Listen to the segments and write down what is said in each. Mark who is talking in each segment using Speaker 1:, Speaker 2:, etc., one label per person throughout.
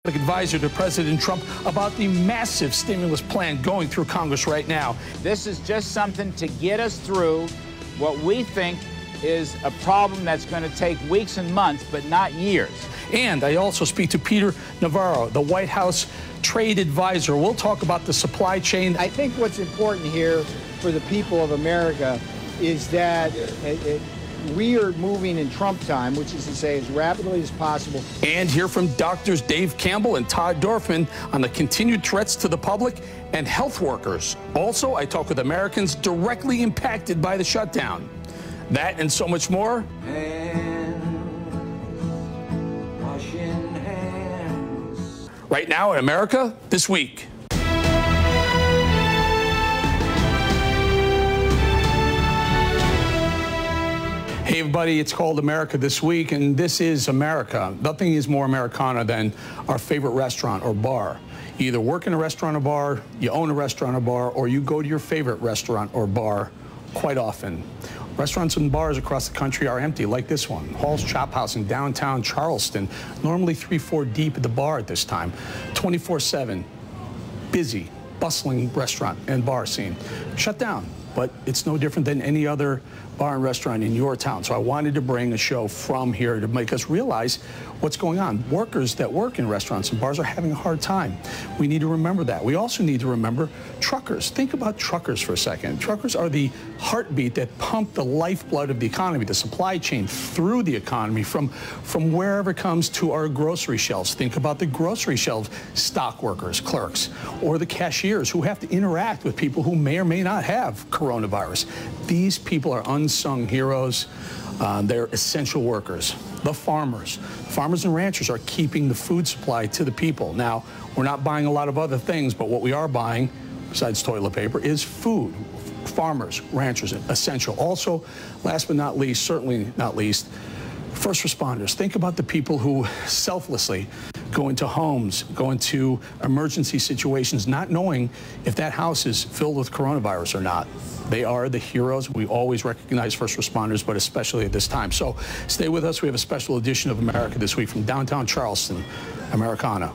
Speaker 1: Advisor to President Trump about the massive stimulus plan going through Congress right now.
Speaker 2: This is just something to get us through what we think is a problem that's going to take weeks and months, but not years.
Speaker 1: And I also speak to Peter Navarro, the White House trade advisor. We'll talk about the supply chain.
Speaker 3: I think what's important here for the people of America is that we are moving in Trump time, which is to say as rapidly as possible.
Speaker 1: And hear from Doctors Dave Campbell and Todd Dorfman on the continued threats to the public and health workers. Also, I talk with Americans directly impacted by the shutdown. That and so much more.
Speaker 4: Washing hands.
Speaker 1: Right now in America This Week. Hey everybody, it's called America This Week, and this is America. Nothing is more Americana than our favorite restaurant or bar. You either work in a restaurant or bar, you own a restaurant or bar, or you go to your favorite restaurant or bar quite often. Restaurants and bars across the country are empty, like this one, Hall's Chop House in downtown Charleston, normally 3-4 deep at the bar at this time, 24/7, busy, bustling restaurant and bar scene. Shut down, but it's no different than any other bar and restaurant in your town. So I wanted to bring a show from here to make us realize what's going on. Workers that work in restaurants and bars are having a hard time. We need to remember that. We also need to remember truckers. Think about truckers for a second. Truckers are the heartbeat that pump the lifeblood of the economy, the supply chain through the economy from wherever it comes to our grocery shelves. Think about the grocery shelf stock workers, clerks, or the cashiers who have to interact with people who may or may not have coronavirus. These people are unsung heroes. They're essential workers. The farmers and ranchers are keeping the food supply to the people. Now, we're not buying a lot of other things, but what we are buying, besides toilet paper, is food. Farmers, ranchers, essential. Also, last but not least, certainly not least, first responders. Think about the people who selflessly go into homes, go into emergency situations, not knowing if that house is filled with coronavirus or not. They are the heroes. We always recognize first responders, but especially at this time. So stay with us. We have a special edition of America This Week from downtown Charleston, Americana.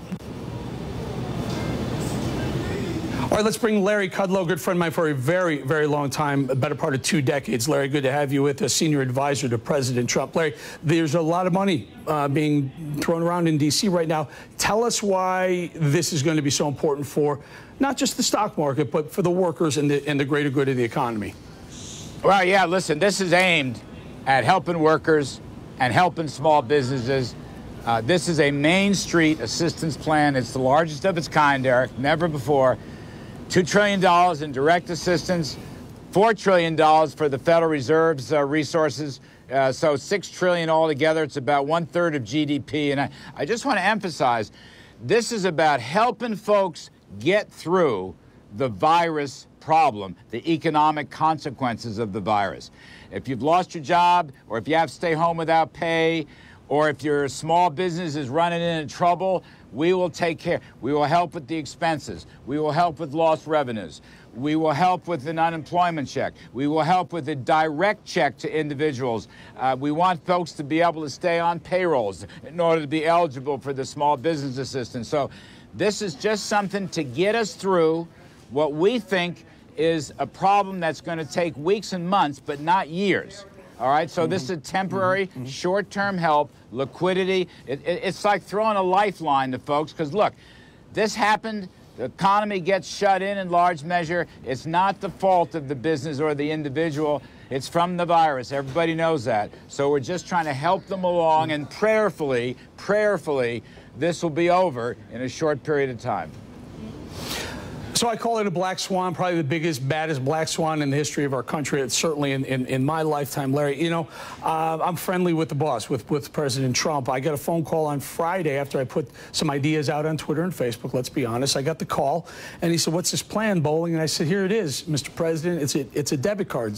Speaker 1: All right, let's bring Larry Kudlow, good friend of mine for a very, very long time, a better part of 2 decades. Larry, good to have you with us, senior advisor to President Trump. Larry, there's a lot of money being thrown around in D.C. right now. Tell us why this is going to be so important for not just the stock market, but for the workers and the greater good of the economy.
Speaker 2: Well, yeah, listen, this is aimed at helping workers and helping small businesses. This is a Main Street assistance plan. It's the largest of its kind, Eric, never before. $2 trillion in direct assistance, $4 trillion for the Federal Reserve's resources, so $6 trillion altogether. It's about 1/3 of GDP. And I just want to emphasize, this is about helping folks get through the virus problem, the economic consequences of the virus. If you've lost your job, or if you have to stay home without pay, or if your small business is running into trouble, we will take care. We will help with the expenses. We will help with lost revenues. We will help with an unemployment check. We will help with a direct check to individuals. We want folks to be able to stay on payrolls in order to be eligible for the small business assistance. So this is just something to get us through what we think is a problem that's going to take weeks and months, but not years. All right, so this is a temporary, short-term help, liquidity. It's like throwing a lifeline to folks, because look, this happened, the economy gets shut in large measure. It's not the fault of the business or the individual. It's from the virus. Everybody knows that. So we're just trying to help them along, and prayerfully, this will be over in a short period of time.
Speaker 1: So I call it a black swan, probably the biggest, baddest black swan in the history of our country. It's certainly in my lifetime, Larry. You know, I'm friendly with the boss, with President Trump. I got a phone call on Friday after I put some ideas out on Twitter and Facebook, let's be honest. I got the call, and he said, "What's this plan, Bolling?" And I said, "Here it is, Mr. President. It's a debit card,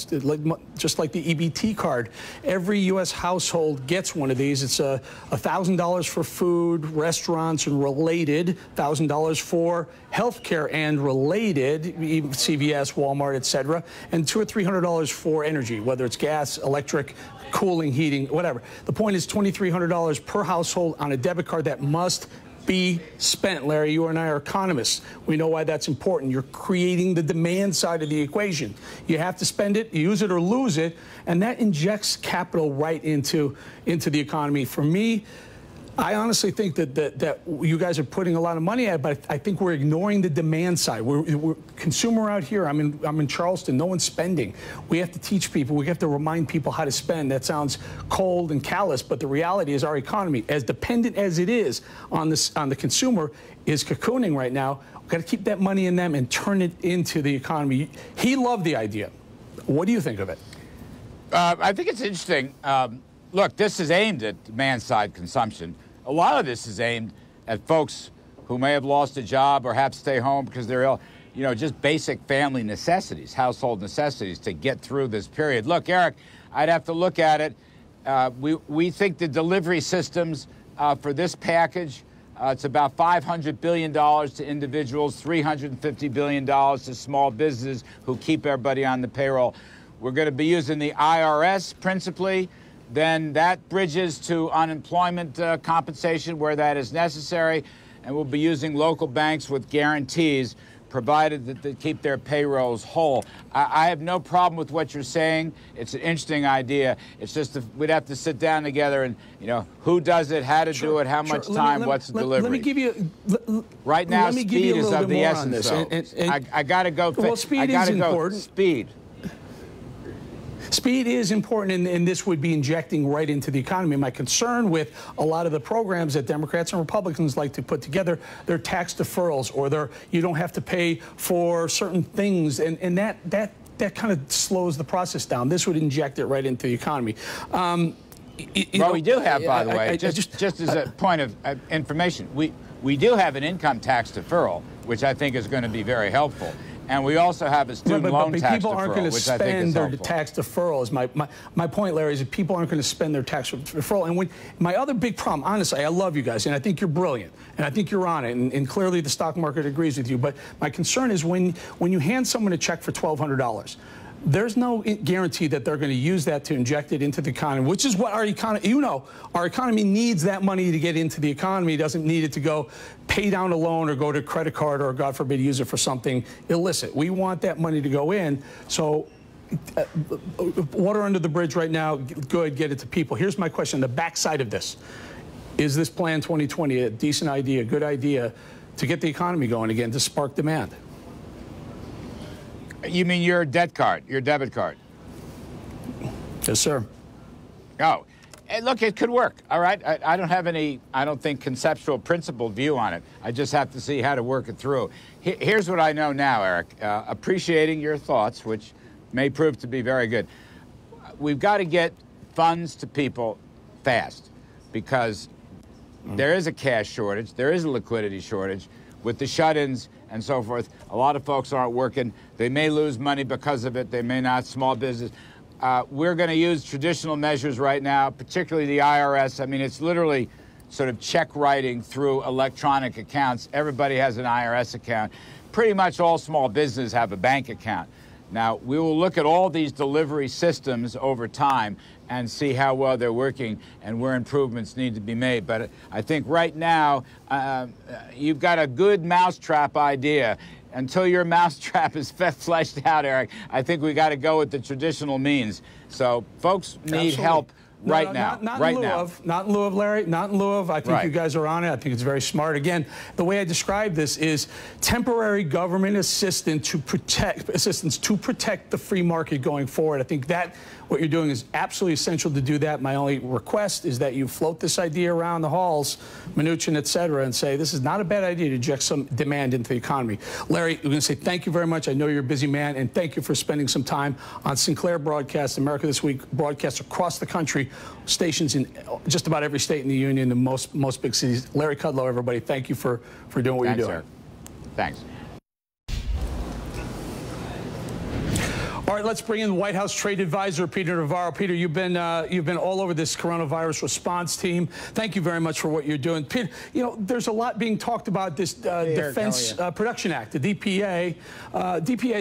Speaker 1: just like the EBT card. Every U.S. household gets one of these. It's $1,000 for food, restaurants, and related, $1,000 for healthcare and related, CVS, Walmart, etc., and $200 or $300 for energy, whether it's gas, electric, cooling, heating, whatever. The point is $2,300 per household on a debit card that must be spent. Larry, you and I are economists. We know why that's important. You're creating the demand side of the equation. You have to spend it, use it or lose it, and that injects capital right into the economy. For me, I honestly think that you guys are putting a lot of money at it, but I think we're ignoring the demand side. We're consumer out here. I'm in Charleston. No one's spending. We have to teach people. We have to remind people how to spend. That sounds cold and callous, but the reality is our economy, as dependent as it is on the consumer, is cocooning right now. We've got to keep that money in them and turn it into the economy. He loved the idea. What do you think of it?
Speaker 2: I think it's interesting. Look, this is aimed at demand-side consumption. A lot of this is aimed at folks who may have lost a job or have to stay home because they're ill. You know, just basic family necessities, household necessities to get through this period. Look, Eric, I'd have to look at it. We think the delivery systems for this package, it's about $500 billion to individuals, $350 billion to small businesses who keep everybody on the payroll. We're going to be using the IRS principally. Then that bridges to unemployment compensation where that is necessary, and we'll be using local banks with guarantees provided that they keep their payrolls whole. I have no problem with what you're saying. It's an interesting idea. It's just we'd have to sit down together and, you know, who does it, how to do it, how much time, what's the delivery.
Speaker 1: Let me give you...
Speaker 2: Right now, speed is of the essence, though. I got to go...
Speaker 1: Well, speed is important.
Speaker 2: Speed.
Speaker 1: Speed is important, and this would be injecting right into the economy. My concern with a lot of the programs that Democrats and Republicans like to put together, they're tax deferrals, or you don't have to pay for certain things, and that kind of slows the process down. This would inject it right into the economy.
Speaker 2: Well, we do have, by the way, just as a point of information, we do have an income tax deferral, which I think is going to be very helpful. And we also have a student loan tax
Speaker 1: people aren't going to spend their tax deferrals. My point, Larry, is that people aren't going to spend their tax deferral. And my other big problem, honestly, I love you guys, and I think you're brilliant, and I think you're on it, and clearly the stock market agrees with you. But my concern is when you hand someone a check for $1,200, there's no guarantee that they're going to use that to inject it into the economy, which is what our economy, our economy needs that money to get into the economy. It doesn't need it to go pay down a loan or go to a credit card or, God forbid, use it for something illicit. We want that money to go in. So water under the bridge right now, good, get it to people. Here's my question. The backside of this, is this Plan 2020 a decent idea, a good idea to get the economy going again, to spark demand?
Speaker 2: You mean your debt card, your debit card?
Speaker 1: Yes, sir.
Speaker 2: Oh, and look, it could work, all right? I don't have any, I don't think, conceptual, principled view on it. I just have to see how to work it through. Here's what I know now, Eric. Appreciating your thoughts, which may prove to be very good. We've got to get funds to people fast because there is a cash shortage, there is a liquidity shortage. With the shut-ins and so forth, a lot of folks aren't working. They may lose money because of it. They may not. Small business. We're going to use traditional measures right now, particularly the IRS. I mean, it's literally sort of check writing through electronic accounts. Everybody has an IRS account. Pretty much all small businesses have a bank account. Now, we will look at all these delivery systems over time and see how well they're working and where improvements need to be made. But I think right now, you've got a good mousetrap idea. Until your mousetrap is fleshed out, Eric, I think we got to go with the traditional means. So folks need help right now.
Speaker 1: Not in lieu of, Larry, not in lieu of. I think you guys are on it. I think it's very smart. Again, the way I describe this is temporary government assistance to protect the free market going forward. I think that what you're doing is absolutely essential to do that. My only request is that you float this idea around the halls, Mnuchin, et cetera, and say this is not a bad idea to inject some demand into the economy. Larry, we're going to say thank you very much. I know you're a busy man, and thank you for spending some time on Sinclair Broadcast, America This Week, broadcasts across the country, stations in just about every state in the union, the most big cities. Larry Kudlow, everybody, thank you for doing what you're doing.
Speaker 2: Sir. Thanks.
Speaker 1: All right, let's bring in the White House Trade Advisor, Peter Navarro. Peter, you've been all over this coronavirus response team. Thank you very much for what you're doing. Peter, you know, there's a lot being talked about this Defense Production Act, the DPA.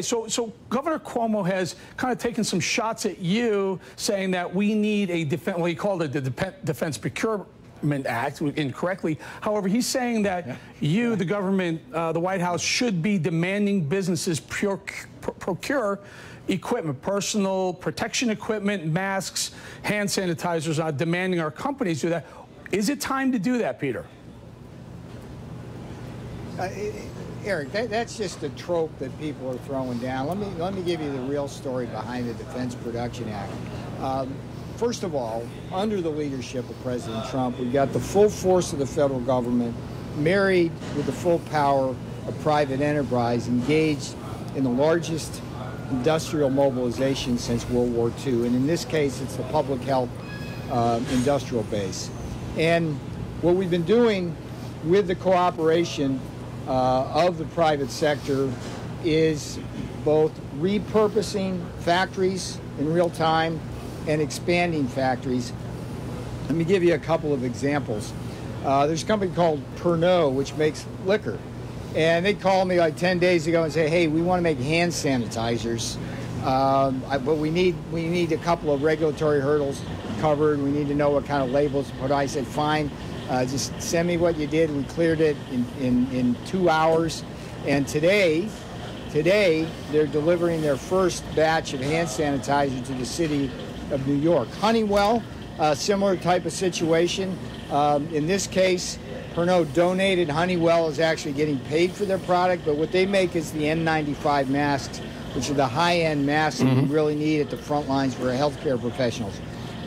Speaker 1: So Governor Cuomo has kind of taken some shots at you, saying that we need a defense. Well, he called it the Defense Act incorrectly. However, he's saying that the government, the White House, should be demanding businesses procure equipment, personal protection equipment, masks, hand sanitizers, demanding our companies do that. Is it time to do that, Peter?
Speaker 3: Eric, that's just a trope that people are throwing down. Let me give you the real story behind the Defense Production Act. First of all, under the leadership of President Trump, we've got the full force of the federal government married with the full power of private enterprise engaged in the largest industrial mobilization since World War II. And in this case, it's the public health industrial base. And what we've been doing with the cooperation of the private sector is both repurposing factories in real time and expanding factories. Let me give you a couple of examples. There's a company called Pernod, which makes liquor. And they called me like 10 days ago and say, hey, we want to make hand sanitizers, but we need a couple of regulatory hurdles covered. We need to know what kind of labels to put on. I said, fine, just send me what you did. We cleared it in 2 hours. And today, they're delivering their first batch of hand sanitizer to the city of New York. Honeywell, similar type of situation. In this case, Pernod donated. Honeywell is actually getting paid for their product, but what they make is the N95 masks, which are the high-end masks that we really need at the front lines for healthcare professionals.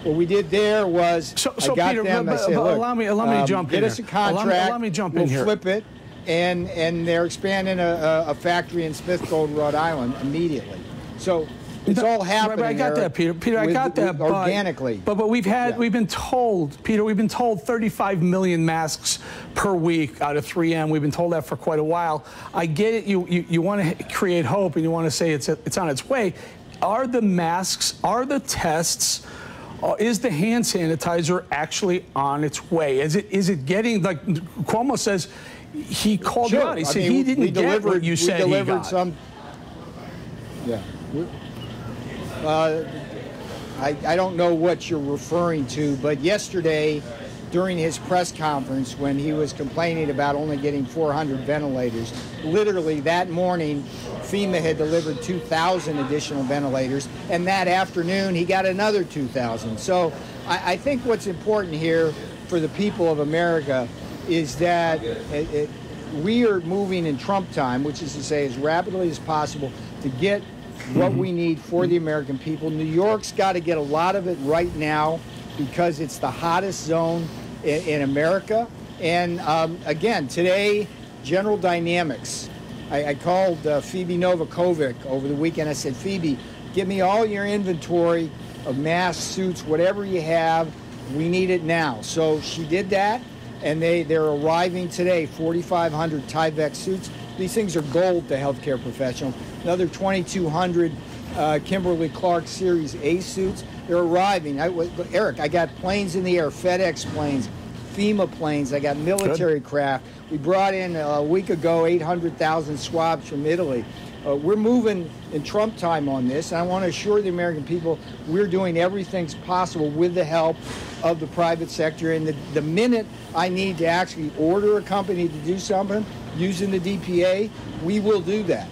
Speaker 3: What we did there was I got
Speaker 1: Peter,
Speaker 3: them. I said, look,
Speaker 1: allow me to jump in.
Speaker 3: Get us a contract.
Speaker 1: Allow me to jump in here.
Speaker 3: We'll flip it, and they're expanding a factory in Smith Gold, Rhode Island, immediately. So it's all happening.
Speaker 1: I got that, Peter. Peter, I got that.
Speaker 3: Organically.
Speaker 1: But we've been told, Peter, we've been told 35 million masks per week out of 3M. We've been told that for quite a while. I get it. You want to create hope and you want to say it's on its way. Are the masks? Are the tests? Is the hand sanitizer actually on its way? Is it getting, like Cuomo says, he called you out. He said he didn't get what you said he got.
Speaker 3: Yeah. I don't know what you're referring to, but yesterday during his press conference when he was complaining about only getting 400 ventilators, literally that morning FEMA had delivered 2,000 additional ventilators, and that afternoon he got another 2,000. So I think what's important here for the people of America is that we are moving in Trump time, which is to say as rapidly as possible to get what we need for the American people. New York's got to get a lot of it right now because it's the hottest zone in America. And again, today, General Dynamics, I called Phoebe Novakovic over the weekend. I said, Phoebe, give me all your inventory of masks, suits, whatever you have. We need it now. So she did that, and they're arriving today, 4,500 Tyvek suits. These things are gold to healthcare professionals. Another 2,200 Kimberly-Clark Series A suits. They're arriving. Eric, I got planes in the air, FedEx planes, FEMA planes. I got military craft. We brought in a week ago 800,000 swabs from Italy. We're moving in Trump time on this, and I want to assure the American people we're doing everything possible with the help of the private sector. And the minute I need to actually order a company to do something using the DPA, we will do that.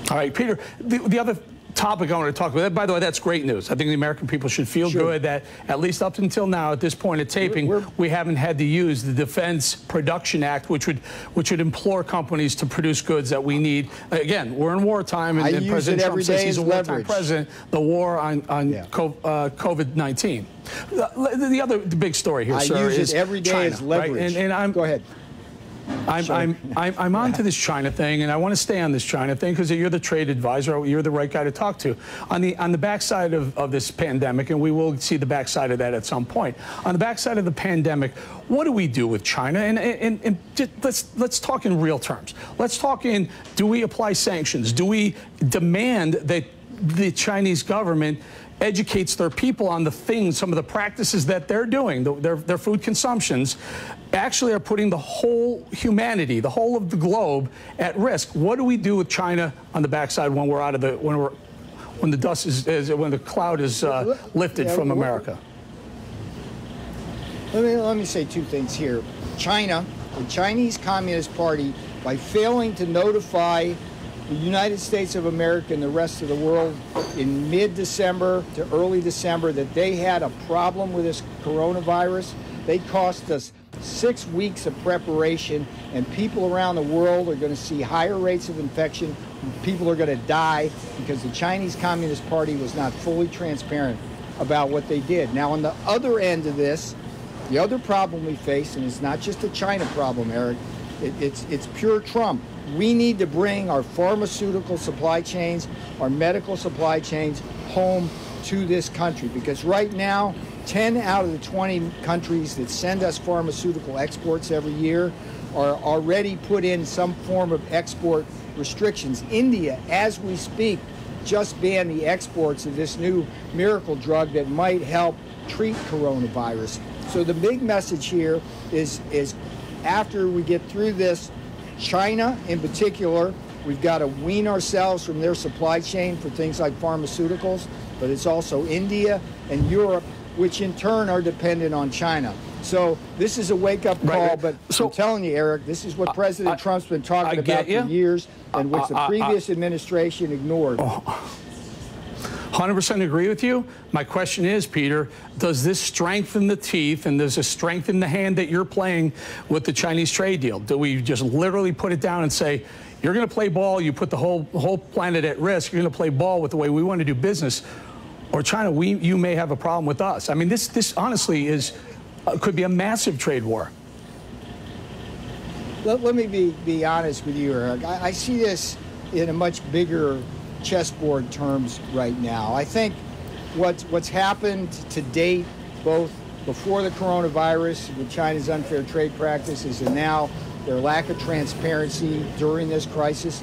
Speaker 1: All right, Peter, the other topic I want to talk about, by the way, that's great news. I think the American people should feel good that at least up until now, at this point of taping, we haven't had to use the Defense Production Act, which would implore companies to produce goods that we need. Again, we're in wartime, and President Trump says he's a wartime president. The war on COVID-19. The other big story here, sir, is
Speaker 3: every day
Speaker 1: China,
Speaker 3: as leverage.
Speaker 1: Right? And
Speaker 3: go ahead.
Speaker 1: I'm onto this China thing, and I want to stay on this China thing because you're the trade advisor. You're the right guy to talk to. On the backside of this pandemic, and we will see the backside of that at some point. On the backside of the pandemic, what do we do with China? And just, let's talk in real terms. Let's talk in, do we apply sanctions? Do we demand that the Chinese government educates their people on the things, some of the practices that they're doing, their food consumptions, actually are putting the whole humanity, the whole of the globe at risk? What do we do with China on the backside when we're out of the, when the dust when the cloud is lifted from America?
Speaker 3: Let me say two things here. China, the Chinese Communist Party, by failing to notify the United States of America and the rest of the world in mid-December to early December that they had a problem with this coronavirus, they cost us 6 weeks of preparation, and people around the world are going to see higher rates of infection. People are going to die because the Chinese Communist Party was not fully transparent about what they did. Now, on the other end of this, the other problem we face, and it's not just a China problem, Eric, it's pure Trump. We need to bring our pharmaceutical supply chains, our medical supply chains home to this country, because right now, 10 out of the 20 countries that send us pharmaceutical exports every year are already put in some form of export restrictions. India, as we speak, just banned the exports of this new miracle drug that might help treat coronavirus. So the big message here is after we get through this, China in particular, we've got to wean ourselves from their supply chain for things like pharmaceuticals, but it's also India and Europe, which in turn are dependent on China. So this is a wake-up call,
Speaker 1: right.
Speaker 3: but
Speaker 1: So,
Speaker 3: I'm telling you, Eric, this is what President Trump's been talking about for years, and which the previous administration ignored.
Speaker 1: 100% agree with you. My question is, Peter, does this strengthen the teeth and does it strengthen the hand that you're playing with the Chinese trade deal? Do we just literally put it down and say, you're going to play ball, you put the whole planet at risk, you're going to play ball with the way we want to do business, or China, you may have a problem with us? I mean, this honestly is could be a massive trade war.
Speaker 3: Let me be honest with you, Eric. I see this in a much bigger chessboard terms right now. I think what's happened to date, both before the coronavirus with China's unfair trade practices and now their lack of transparency during this crisis,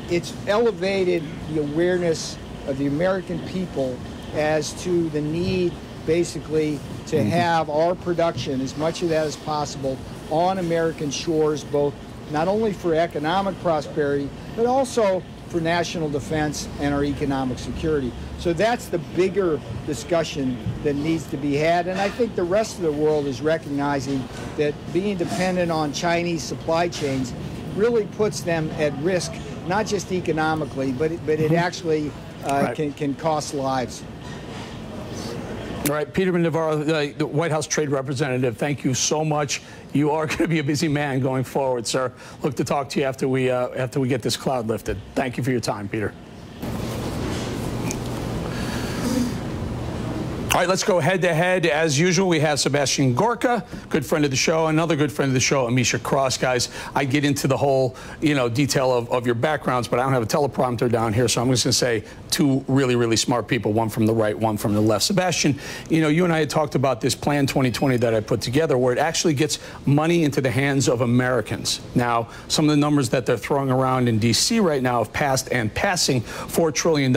Speaker 3: it's elevated the awareness of the American people as to the need basically to have our production, as much of that as possible, on American shores, both not only for economic prosperity, but also for national defense and our economic security. So that's the bigger discussion that needs to be had. And I think the rest of the world is recognizing that being dependent on Chinese supply chains really puts them at risk, not just economically, but it actually can cost lives.
Speaker 1: All right, Peter Navarro, the White House Trade Representative, thank you so much. You are going to be a busy man going forward, sir. Look to talk to you after we get this cloud lifted. Thank you for your time, Peter. All right, let's go head-to-head. As usual, we have Sebastian Gorka, good friend of the show, another good friend of the show, Amisha Cross. Guys, I get into the whole, detail of your backgrounds, but I don't have a teleprompter down here, so I'm just going to say two really, really smart people, one from the right, one from the left. Sebastian, you and I had talked about this Plan 2020 that I put together, where it actually gets money into the hands of Americans. Now, some of the numbers that they're throwing around in D.C. right now have passed and passing $4 trillion.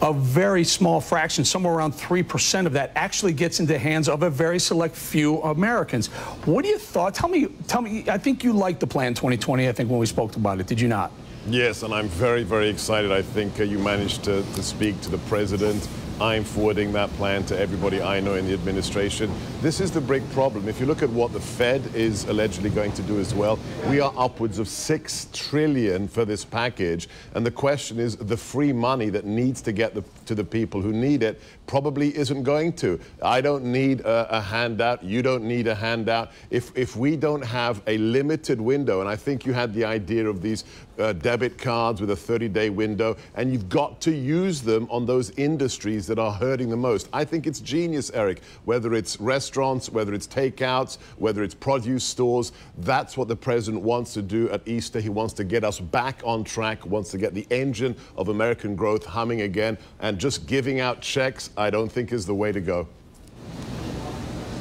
Speaker 1: A very small fraction, somewhere around 3% of that, actually gets into the hands of a very select few Americans. What are your thoughts? Tell me, I think you liked the Plan 2020, I think, when we spoke about it. Did you not?
Speaker 5: Yes, and I'm very, very excited. I think you managed to speak to the president. I'm forwarding that plan to everybody I know in the administration. This is the big problem. If you look at what the Fed is allegedly going to do as well, we are upwards of $6 trillion for this package. And the question is, the free money that needs to get to the people who need it probably isn't going to. I don't need a handout. You don't need a handout. If we don't have a limited window, and I think you had the idea of these debit cards with a 30-day window, and you've got to use them on those industries that are hurting the most. I think it's genius, Eric, whether it's restaurants, whether it's takeouts, whether it's produce stores. That's what the president wants to do at Easter. He wants to get us back on track, wants to get the engine of American growth humming again, and just giving out checks, I don't think is the way to go.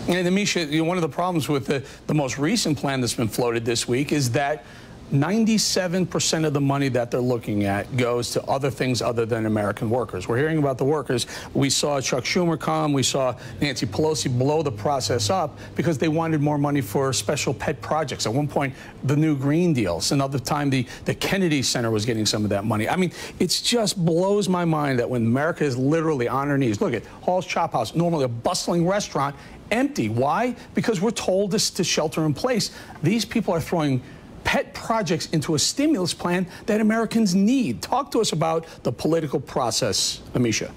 Speaker 1: And Amisha, one of the problems with the most recent plan that's been floated this week is that 97% of the money that they're looking at goes to other things other than American workers. We're hearing about the workers. We saw Chuck Schumer come. We saw Nancy Pelosi blow the process up because they wanted more money for special pet projects. At one point, the new Green Deals. Another time, the Kennedy Center was getting some of that money. I mean, it just blows my mind that when America is literally on her knees. Look at Hall's Chop House, normally a bustling restaurant, empty. Why? Because we're told to shelter in place. These people are throwing pet projects into a stimulus plan that Americans need. Talk to us about the political process, Amisha.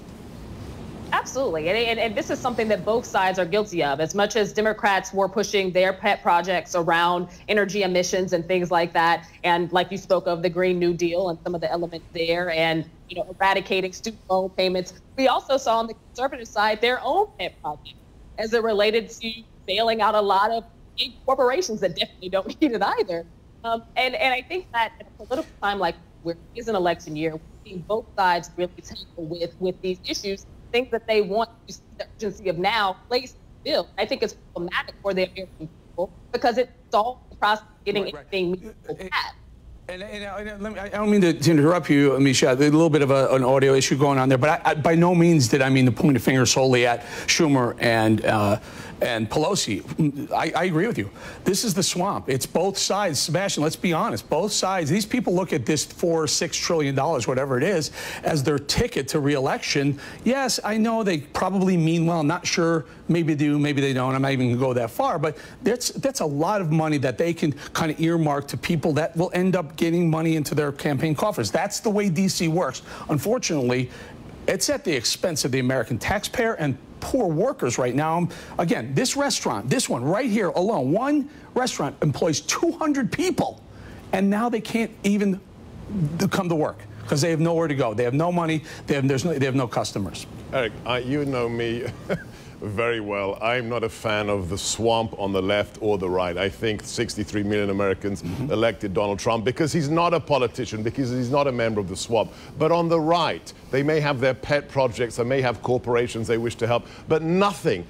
Speaker 6: Absolutely. And this is something that both sides are guilty of. As much as Democrats were pushing their pet projects around energy emissions and things like that, and like you spoke of, the Green New Deal and some of the elements there, and eradicating student loan payments, we also saw on the conservative side their own pet projects as it related to bailing out a lot of big corporations that definitely don't need it either. And I think that at a political time like where it is an election year, we're seeing both sides really tackle with these issues, think that they want to see the urgency of now place the bill. I think it's problematic for the American people because it stalls the process of getting anything meaningful passed.
Speaker 1: And I don't mean to interrupt you, Amisha. There's a little bit of an audio issue going on there, but I by no means did I mean to point a finger solely at Schumer and Pelosi. I agree with you. This is the swamp. It's both sides. Sebastian, let's be honest. Both sides. These people look at this $4-6 trillion, whatever it is, as their ticket to re-election. Yes, I know they probably mean well. I'm not sure. Maybe they do, maybe they don't. I'm not even going to go that far. But that's a lot of money that they can kind of earmark to people that will end up getting money into their campaign coffers. That's the way D.C. works. Unfortunately, it's at the expense of the American taxpayer and poor workers right now. Again, this restaurant, this one right here alone, one restaurant employs 200 people, and now they can't even come to work because they have nowhere to go. They have no money. They have no customers.
Speaker 5: Eric, you know me very well. I'm not a fan of the swamp on the left or the right. I think 63 million Americans elected Donald Trump because he's not a politician, because he's not a member of the swamp. But on the right, they may have their pet projects, they may have corporations they wish to help, but nothing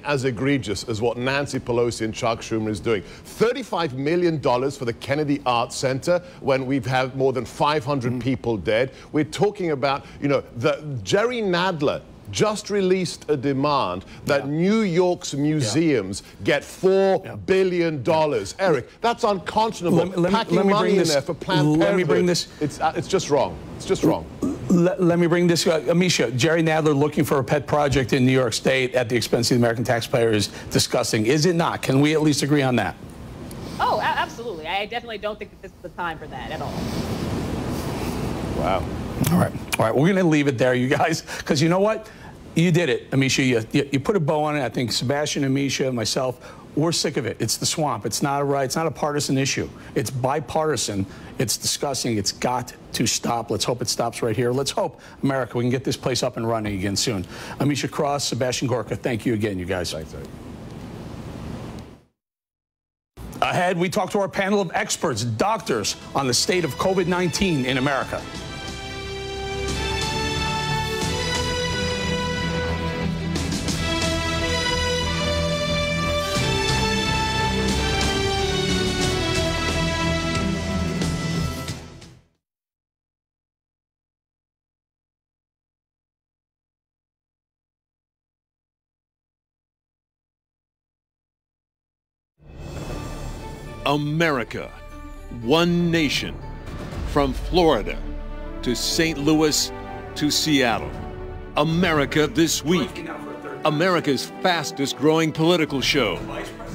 Speaker 5: as egregious as what Nancy Pelosi and Chuck Schumer is doing. $35 million for the Kennedy Arts Center when we've had more than 500 people dead. We're talking about, Jerry Nadler just released a demand that New York's museums get $4 billion. Eric, that's unconscionable. Packing money in there for Planned Parenthood.
Speaker 1: Let me bring this.
Speaker 5: It's just wrong. It's just wrong.
Speaker 1: Let me bring this. Amisha, Jerry Nadler looking for a pet project in New York State at the expense of the American taxpayer is disgusting. Is it not? Can we at least agree on that?
Speaker 6: Oh, absolutely. I definitely don't think that this is the time for that at all.
Speaker 5: Wow.
Speaker 1: All right. We're going to leave it there, you guys, because you know what? You did it, Amisha. You put a bow on it. I think Sebastian, Amisha, myself, we're sick of it. It's the swamp. It's not a partisan issue. It's bipartisan. It's disgusting. It's got to stop. Let's hope it stops right here. Let's hope, America, we can get this place up and running again soon. Amisha Cross, Sebastian Gorka, thank you again, you guys.
Speaker 5: Thanks, Eric.
Speaker 1: Ahead, we talk to our panel of experts, doctors, on the state of COVID-19 in America.
Speaker 7: America, one nation, from Florida to St. Louis to Seattle. America This Week, America's fastest growing political show,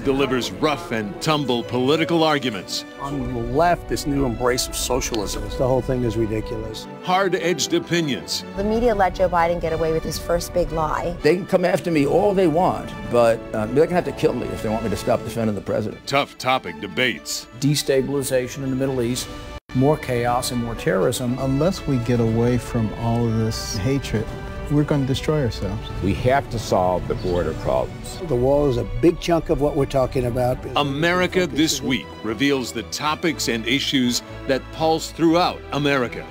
Speaker 7: delivers rough and tumble political arguments.
Speaker 1: On the left, this new embrace of socialism.
Speaker 8: The whole thing is ridiculous.
Speaker 7: Hard-edged opinions.
Speaker 9: The media let Joe Biden get away with his first big lie.
Speaker 10: They can come after me all they want, but they're going to have to kill me if they want me to stop defending the president.
Speaker 7: Tough topic debates.
Speaker 8: Destabilization in the Middle East, more chaos and more terrorism. Unless we get away from all of this hatred, we're going to destroy ourselves.
Speaker 2: We have to solve the border problems.
Speaker 8: The wall is a big chunk of what we're talking about.
Speaker 7: America This Week reveals the topics and issues that pulse throughout America.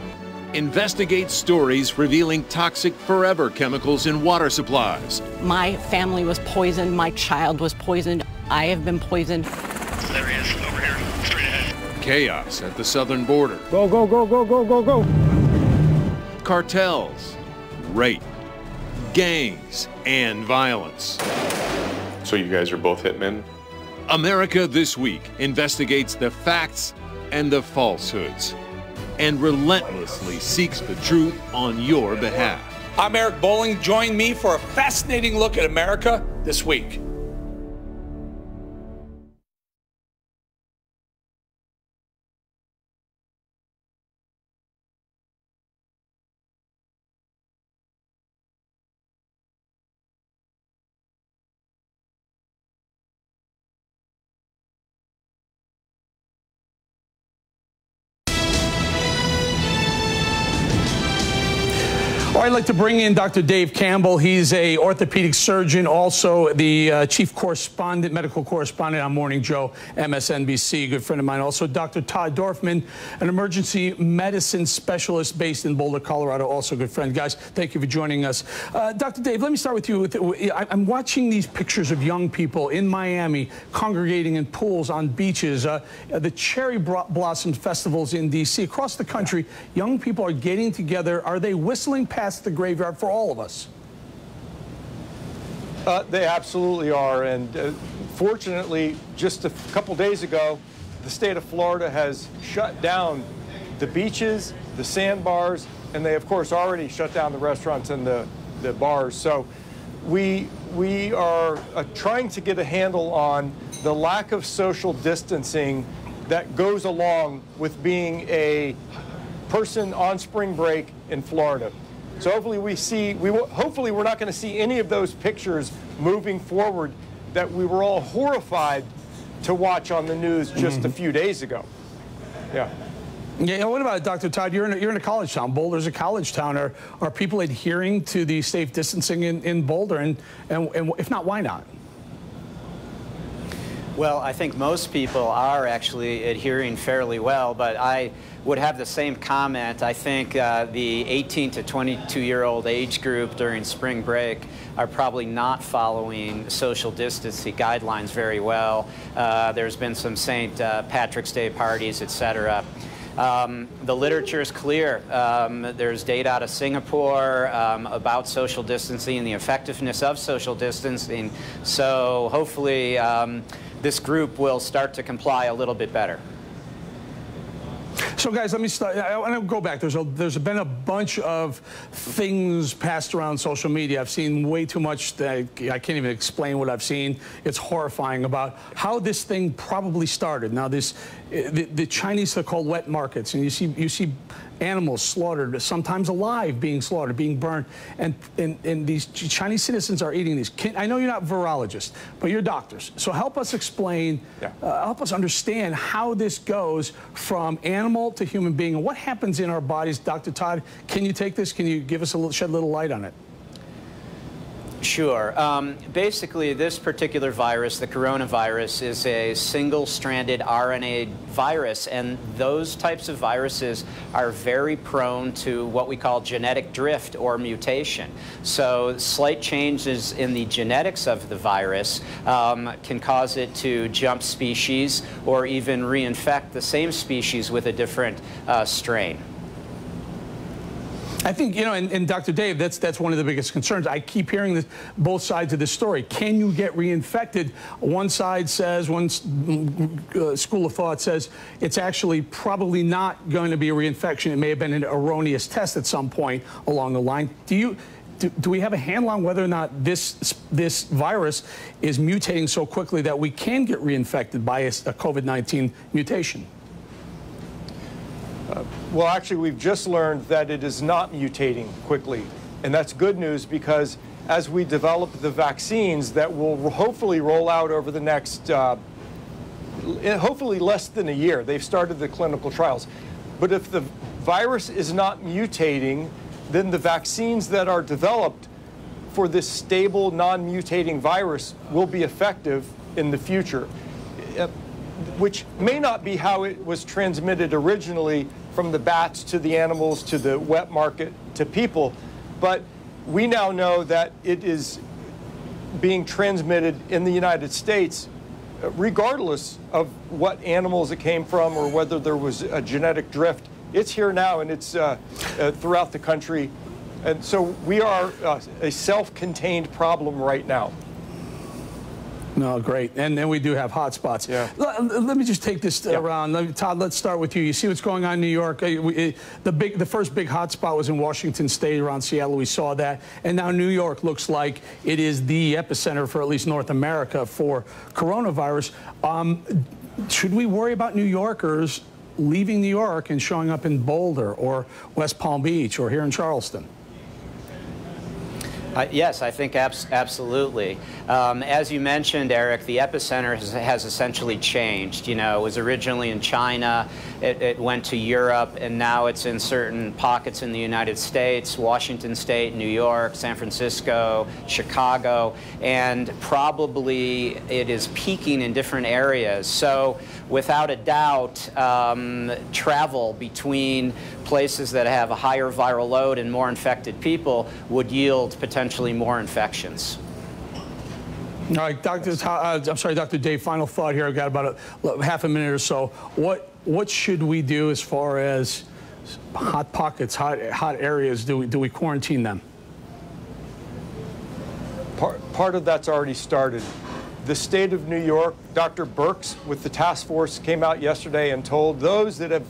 Speaker 7: Investigates stories revealing toxic forever chemicals in water supplies.
Speaker 11: My family was poisoned. My child was poisoned. I have been poisoned.
Speaker 12: There he is, over here, straight ahead.
Speaker 7: Chaos at the southern border.
Speaker 8: Go, go, go, go, go, go, go.
Speaker 7: Cartels, rape, gangs, and violence.
Speaker 13: So you guys are both hitmen?
Speaker 7: America This Week investigates the facts and the falsehoods and relentlessly seeks the truth on your behalf.
Speaker 1: I'm Eric Bolling. Join me for a fascinating look at America This Week. I'd like to bring in Dr. Dave Campbell. He's a orthopedic surgeon, also the chief correspondent, medical correspondent on Morning Joe, MSNBC, good friend of mine. Also, Dr. Todd Dorfman, an emergency medicine specialist based in Boulder, Colorado, also a good friend. Guys, thank you for joining us. Dr. Dave, let me start with you. I'm watching these pictures of young people in Miami congregating in pools on beaches, the cherry blossom festivals in D.C. Across the country, young people are getting together. Are they whistling past the graveyard for all of us?
Speaker 14: They absolutely are, and fortunately, just a couple days ago, the state of Florida has shut down the beaches, the sandbars, and they, of course, already shut down the restaurants and the bars. So we are trying to get a handle on the lack of social distancing that goes along with being a person on spring break in Florida. So hopefully hopefully we're not going to see any of those pictures moving forward that we were all horrified to watch on the news just a few days ago. Yeah.
Speaker 1: Yeah. What about it, Dr. Todd? You're in a college town. Boulder's a college town. Are people adhering to the safe distancing in Boulder? And if not, why not?
Speaker 15: Well, I think most people are actually adhering fairly well, but I would have the same comment. I think the 18 to 22-year-old age group during spring break are probably not following social distancing guidelines very well. There's been some St. Patrick's Day parties, etc. The literature is clear. There's data out of Singapore about social distancing and the effectiveness of social distancing. So hopefully this group will start to comply a little bit better.
Speaker 1: So, guys, let me start. I want to go back. There's been a bunch of things passed around social media. I've seen way too much that I can't even explain what I've seen. It's horrifying about how this thing probably started. Now, the Chinese are called wet markets, and you see animals slaughtered, sometimes alive, being slaughtered, being burned, and these Chinese citizens are eating these. I know you're not virologists, but you're doctors. So help us explain, help us understand how this goes from animal to human being, and what happens in our bodies. Dr. Todd, can you take this? Can you give us shed a little light on it?
Speaker 15: Sure. Basically, this particular virus, the coronavirus, is a single-stranded RNA virus, and those types of viruses are very prone to what we call genetic drift or mutation. So slight changes in the genetics of the virus can cause it to jump species or even reinfect the same species with a different strain.
Speaker 1: I think, you know, and Dr. Dave, that's one of the biggest concerns. I keep hearing this, both sides of this story. Can you get reinfected? One side says, one school of thought says, it's actually probably not going to be a reinfection. It may have been an erroneous test at some point along the line. Do we have a handle on whether or not this virus is mutating so quickly that we can get reinfected by a COVID-19 mutation?
Speaker 14: Well, actually, we've just learned that it is not mutating quickly. And that's good news, because as we develop the vaccines that will hopefully roll out over the next, hopefully less than a year, they've started the clinical trials. But if the virus is not mutating, then the vaccines that are developed for this stable, non-mutating virus will be effective in the future, which may not be how it was transmitted originally from the bats to the animals to the wet market to people. But we now know that it is being transmitted in the United States regardless of what animals it came from or whether there was a genetic drift. It's here now, and it's throughout the country. And so we are a self-contained problem right now.
Speaker 1: No, great. And then we do have hot spots. Yeah. Let me just take this around. Todd, let's start with you. You see what's going on in New York. The first big hot spot was in Washington State, around Seattle. We saw that. And now New York looks like it is the epicenter for at least North America for coronavirus. Should we worry about New Yorkers leaving New York and showing up in Boulder or West Palm Beach or here in Charleston?
Speaker 15: Yes, I think absolutely. As you mentioned, Eric, the epicenter has essentially changed. You know, it was originally in China, it went to Europe, and now it's in certain pockets in the United States, Washington State, New York, San Francisco, Chicago, and probably it is peaking in different areas. So without a doubt, travel between places that have a higher viral load and more infected people would yield potentially more infections.
Speaker 1: All right, Dr. Dave, final thought here. I've got about half a minute or so. What should we do as far as hot pockets, hot areas? Do we quarantine them?
Speaker 14: Part of that's already started. The state of New York, Dr. Birx with the task force came out yesterday and told those that have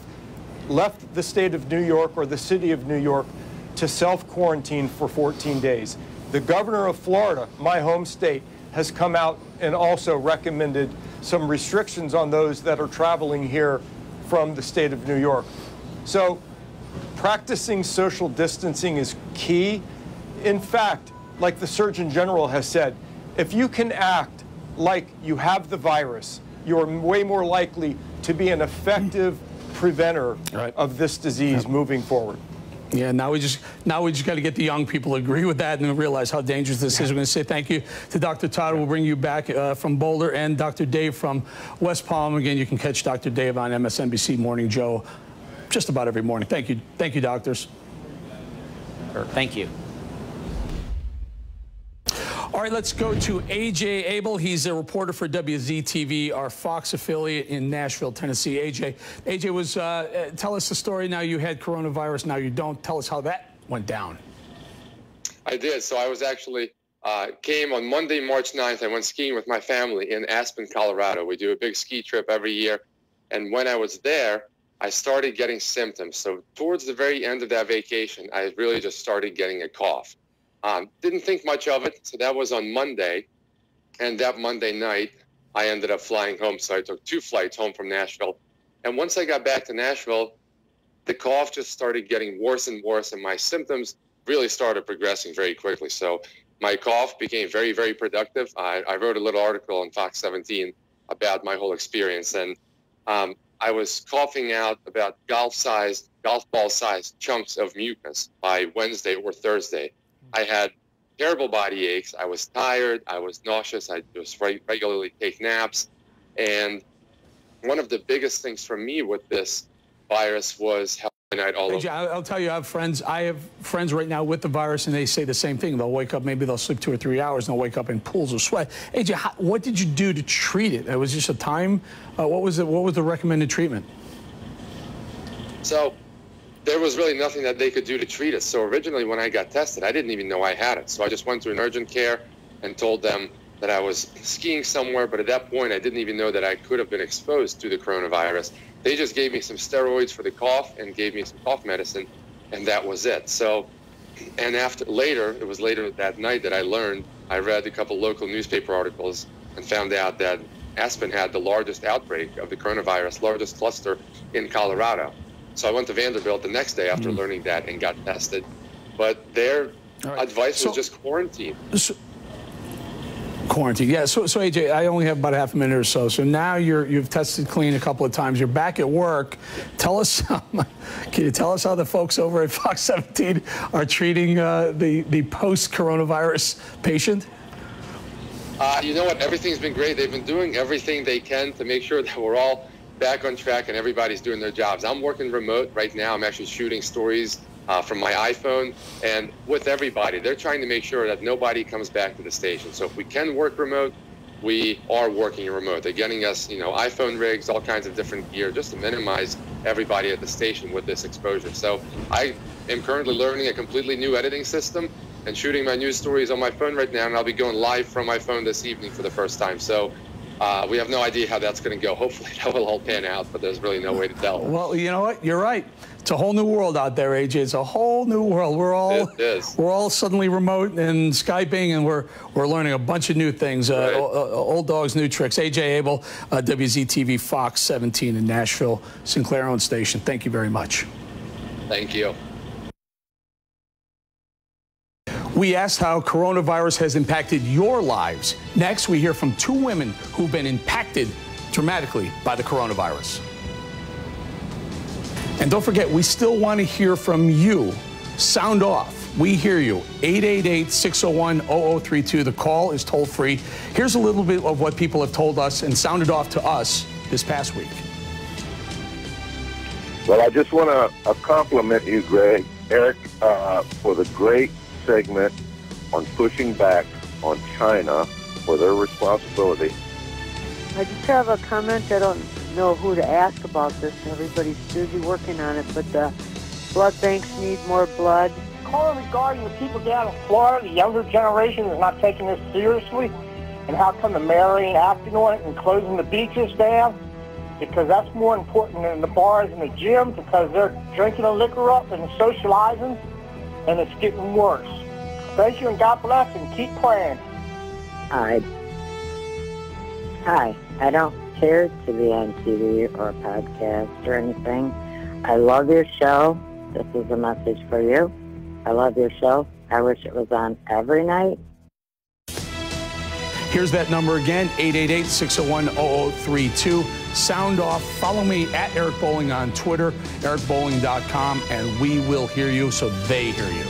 Speaker 14: left the state of New York or the city of New York to self-quarantine for 14 days. The governor of Florida, my home state, has come out and also recommended some restrictions on those that are traveling here from the state of New York. So practicing social distancing is key. In fact, like the Surgeon General has said, if you can act like you have the virus, you're way more likely to be an effective preventer of this disease moving forward.
Speaker 1: Yeah, now we just got to get the young people to agree with that and realize how dangerous this is. We're going to say thank you to Dr. Todd. We'll bring you back from Boulder, and Dr. Dave from West Palm. Again, you can catch Dr. Dave on MSNBC Morning Joe just about every morning. Thank you, doctors.
Speaker 15: Thank you.
Speaker 1: All right, let's go to A.J. Abel. He's a reporter for WZTV, our Fox affiliate in Nashville, Tennessee. A.J. was, tell us the story. Now you had coronavirus, now you don't. Tell us how that went down.
Speaker 16: I did. So I was actually, came on Monday, March 9th. I went skiing with my family in Aspen, Colorado. We do a big ski trip every year. And when I was there, I started getting symptoms. So towards the very end of that vacation, I really just started getting a cough. Didn't think much of it, so that was on Monday, and that Monday night, I ended up flying home, so I took 2 flights home from Nashville, and once I got back to Nashville, the cough just started getting worse and worse, and my symptoms really started progressing very quickly, so my cough became very, very productive. I wrote a little article on Fox 17 about my whole experience, and I was coughing out about golf ball-sized chunks of mucus by Wednesday or Thursday. I had terrible body aches. I was tired. I was nauseous. I just regularly take naps. And one of the biggest things for me with this virus was how night all over.
Speaker 1: I'll tell you, I have friends right now with the virus, and they say the same thing. They'll wake up, maybe they'll sleep 2 or 3 hours, and they'll wake up in pools of sweat. AJ, what did you do to treat it? It was just a time. What was the recommended treatment?
Speaker 16: So there was really nothing that they could do to treat it. So originally when I got tested, I didn't even know I had it. So I just went to an urgent care and told them that I was skiing somewhere, but at that point I didn't even know that I could have been exposed to the coronavirus. They just gave me some steroids for the cough and gave me some cough medicine, and that was it. So, and it was later that night that I read a couple local newspaper articles and found out that Aspen had the largest outbreak of the coronavirus, largest cluster in Colorado. So I went to Vanderbilt the next day after learning that and got tested. But their advice was just quarantine.
Speaker 1: Quarantine, yeah. So AJ, I only have about half a minute or so. So now you've tested clean a couple of times. You're back at work. Tell us, can you tell us how the folks over at Fox 17 are treating the post-coronavirus patient?
Speaker 16: You know what? Everything's been great. They've been doing everything they can to make sure that we're all back on track and everybody's doing their jobs. I'm working remote right now. I'm actually shooting stories from my iPhone, and with everybody, they're trying to make sure that nobody comes back to the station. So if we can work remote, we are working remote. They're getting us, iPhone rigs, all kinds of different gear, just to minimize everybody at the station with this exposure. So I am currently learning a completely new editing system and shooting my news stories on my phone right now, and I'll be going live from my phone this evening for the first time. So we have no idea how that's going to go. Hopefully that will all pan out, but there's really no way to tell.
Speaker 1: Well, you know what? You're right. It's a whole new world out there, AJ. It's a whole new world. We're all suddenly remote and Skyping, and we're learning a bunch of new things. Old dogs, new tricks. AJ Abel, WZTV Fox 17 in Nashville, Sinclair-owned station. Thank you very much.
Speaker 16: Thank you.
Speaker 1: We asked how coronavirus has impacted your lives. Next, we hear from 2 women who've been impacted dramatically by the coronavirus. And don't forget, we still want to hear from you. Sound off. We hear you. 888-601-0032. The call is toll free. Here's a little bit of what people have told us and sounded off to us this past week.
Speaker 17: Well, I just want to compliment you, Greg, Eric, for the great segment on pushing back on China for their responsibility.
Speaker 18: I just have a comment. I don't know who to ask about this. Everybody's busy working on it, but the blood banks need more blood.
Speaker 19: Calling regarding the people down in Florida, the younger generation is not taking this seriously, and how come the mayor ain't acting on it and closing the beaches down? Because that's more important than the bars and the gym, because they're drinking the liquor up and socializing, and it's getting worse. Thank you, and God bless, and keep praying.
Speaker 18: Hi. I don't care to be on TV or podcast or anything. I love your show. This is a message for you. I love your show. I wish it was on every night.
Speaker 1: Here's that number again, 888-601-0032. Sound off. Follow me at Eric Bolling on Twitter, ericbolling.com, and we will hear you so they hear you.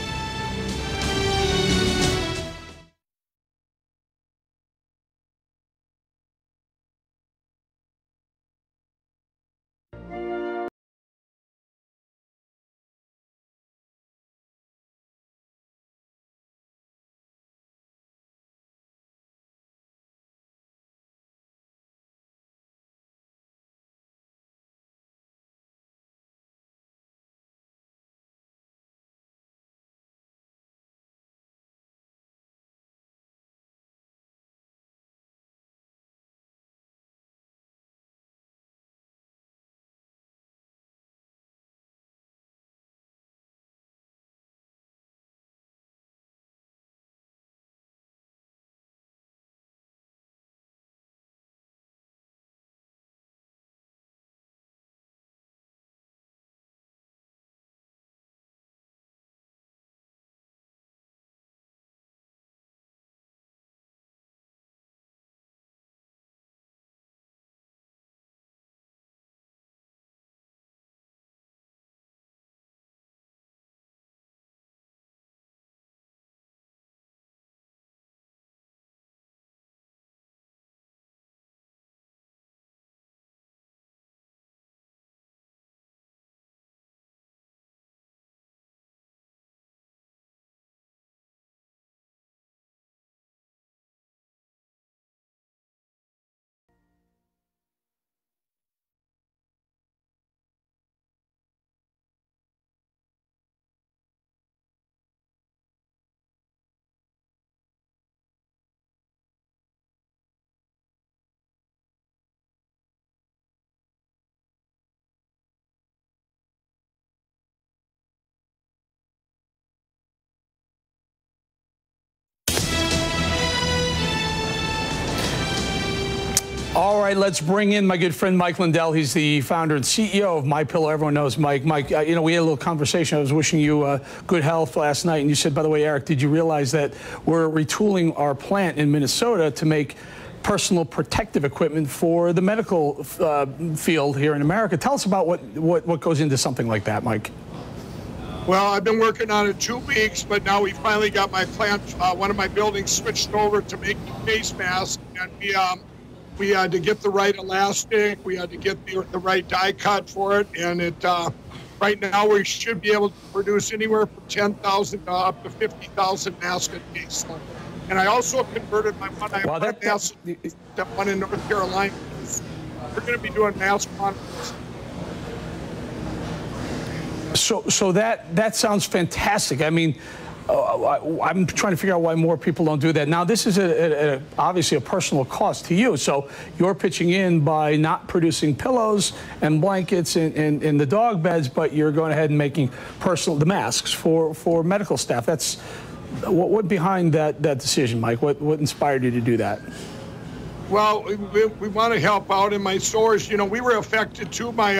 Speaker 1: All right, let's bring in my good friend Mike Lindell. He's the founder and CEO of MyPillow. Everyone knows Mike. Mike, you know, we had a little conversation. I was wishing you good health last night, and you said, by the way, Eric, did you realize that we're retooling our plant in Minnesota to make personal protective equipment for the medical field here in America? Tell us about what goes into something like that, Mike.
Speaker 20: Well, I've been working on it 2 weeks, but now we finally got my plant, one of my buildings switched over to making face masks, and we had to get the right elastic, we had to get the right die cut for it, and right now we should be able to produce anywhere from 10,000 up to 50,000 masks a day. So, and I also converted my one, that one in North Carolina. We're going to be doing mask conferences.
Speaker 1: So that sounds fantastic. I mean, I'm trying to figure out why more people don't do that. Now, this is obviously a personal cost to you. So you're pitching in by not producing pillows and blankets in the dog beds, but you're going ahead and making the masks for medical staff. That's what went behind that decision, Mike. What inspired you to do that?
Speaker 20: Well, we want to help out in my stores. You know, we were affected too by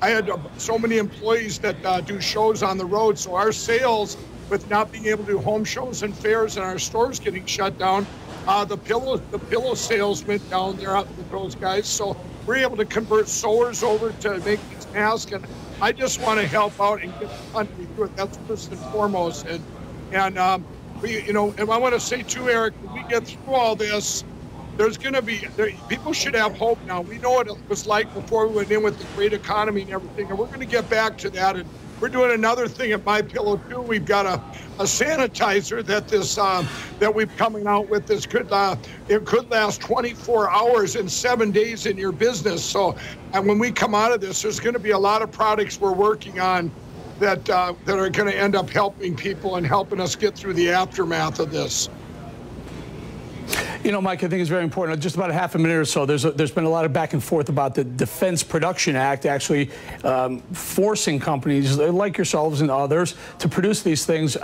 Speaker 20: I had so many employees that do shows on the road, so our sales with not being able to do home shows and fairs and our stores getting shut down, the pillow sales went down there with those guys. So we're able to convert sewers over to make these masks, and I just want to help out and get the country through it. That's first and foremost. And we, and I want to say too, Eric, when we get through all this, there's going to be, people should have hope now. We know what it was like before we went in with the great economy and everything, and we're going to get back to that. And we're doing another thing at MyPillow too. We've got a sanitizer that we're coming out with. This could it could last 24 hours and 7 days in your business. So, and when we come out of this, there's going to be a lot of products we're working on that are going to end up helping people and helping us get through the aftermath of this.
Speaker 1: You know, Mike, I think it's very important. Just about a half a minute or so, there's been a lot of back and forth about the Defense Production Act actually forcing companies like yourselves and others to produce these things.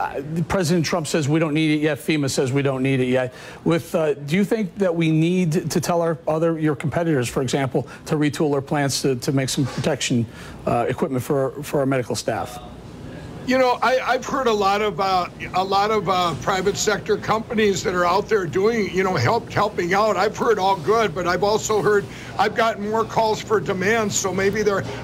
Speaker 1: President Trump says we don't need it yet. FEMA says we don't need it yet. Do you think that we need to tell your competitors, for example, to retool their plants to make some protection equipment for our medical staff?
Speaker 20: You know, I've heard a lot of private sector companies that are out there doing, helping out. I've heard all good, but I've also heard, I've gotten more calls for demand. So maybe